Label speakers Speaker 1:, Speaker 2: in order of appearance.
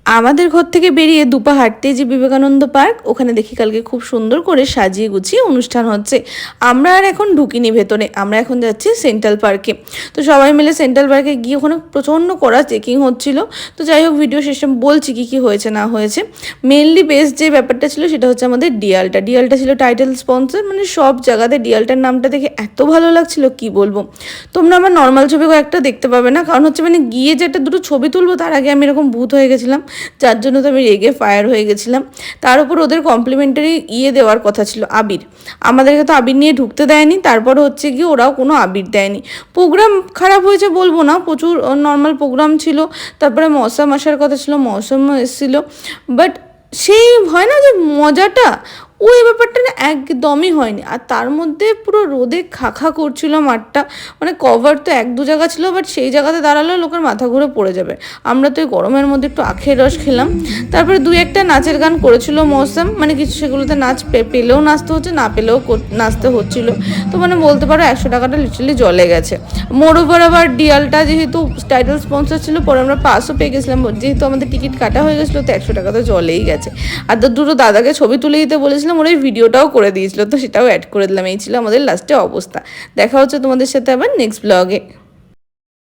Speaker 1: আমাদের ঘর থেকে বেরিয়ে দুপা হাঁটতে যে বিবেকানন্দ পার্ক, ওখানে দেখি কালকে খুব সুন্দর করে সাজিয়ে গুছিয়ে অনুষ্ঠান হচ্ছে। আমরা আর এখন ঢুকিনি ভেতরে, আমরা এখন যাচ্ছি সেন্ট্রাল পার্কে। তো সবাই মিলে সেন্ট্রাল পার্কে গিয়ে ওখানে প্রচণ্ড কড়া চেকিং হচ্ছিল। তো যাই হোক, ভিডিও শেষে বলছি কী কী হয়েছে না হয়েছে। মেনলি বেস্ট যে ব্যাপারটা ছিল সেটা হচ্ছে আমাদের ডিয়ালটা। ডিয়ালটা ছিল টাইটেল স্পন্সর, মানে সব জায়গাতে ডিয়ালটার নামটা দেখে এত ভালো লাগছিল কি বলবো। তোমরা আমার নর্মাল ছবি কয়েকটা দেখতে পাবে না, কারণ হচ্ছে মানে গিয়ে যে একটা দুটো ছবি তুলবো তার আগে আমি এরকম ভূত হয়ে গেছিলাম, যার জন্য তো আমি রেগে ফায়ার হয়ে গেছিলাম। তার উপর ওদের কমপ্লিমেন্টারি দেওয়ার কথা ছিল, আবির। আমাদেরকে তো আবির নিয়ে ঢুকতে দেয়নি। তারপর হচ্ছে কি ওরাও কোনো আবির দেয়নি। প্রোগ্রাম খারাপ হয়েছে বলবো না, প্রচুর নর্মাল প্রোগ্রাম ছিল। তারপরে মৌসম আসার কথা ছিল, মৌসুমও এসেছিলো, বাট সেই হয় না যে মজাটা, ওই ব্যাপারটা না একদমই হয়নি। আর তার মধ্যে পুরো রোদে খাখা করছিল মাঠটা, মানে কভার তো এক দু জায়গা ছিল, বাট সেই জায়গাতে দাঁড়ালেও লোকের মাথা ঘুরে পড়ে যাবে। আমরা তো এই গরমের মধ্যে একটু আখের রস খেলাম। তারপরে দুই একটা নাচের গান করেছিল মৌসুম, মানে কিছু সেগুলোতে নাচ পেলেও নাচতে হচ্ছে, না পেলেও নাচতে হচ্ছিল। তো মানে বলতে পারো 100 টাকাটা লিটারালি জলে গেছে। মোর ওভার আবার ডিয়ালটা যেহেতু টাইটেল স্পন্সর ছিল, পরে আমরা পাসও পেয়ে গেছিলাম, যেহেতু আমাদের টিকিট কাটা হয়ে গেছিলো, তো 100 টাকা তো জলেই গেছে। আর দুটো দাদাকে ছবি তুলে দিতে বলেছিলাম, ওরা ভিডিওটাও করে দিয়েছিল, তো সেটাও অ্যাড করে দিলাম। এই ছিল আমাদের লাস্টে অবস্থা। দেখা হচ্ছে তোমাদের সাথে আবার নেক্সট ব্লগে।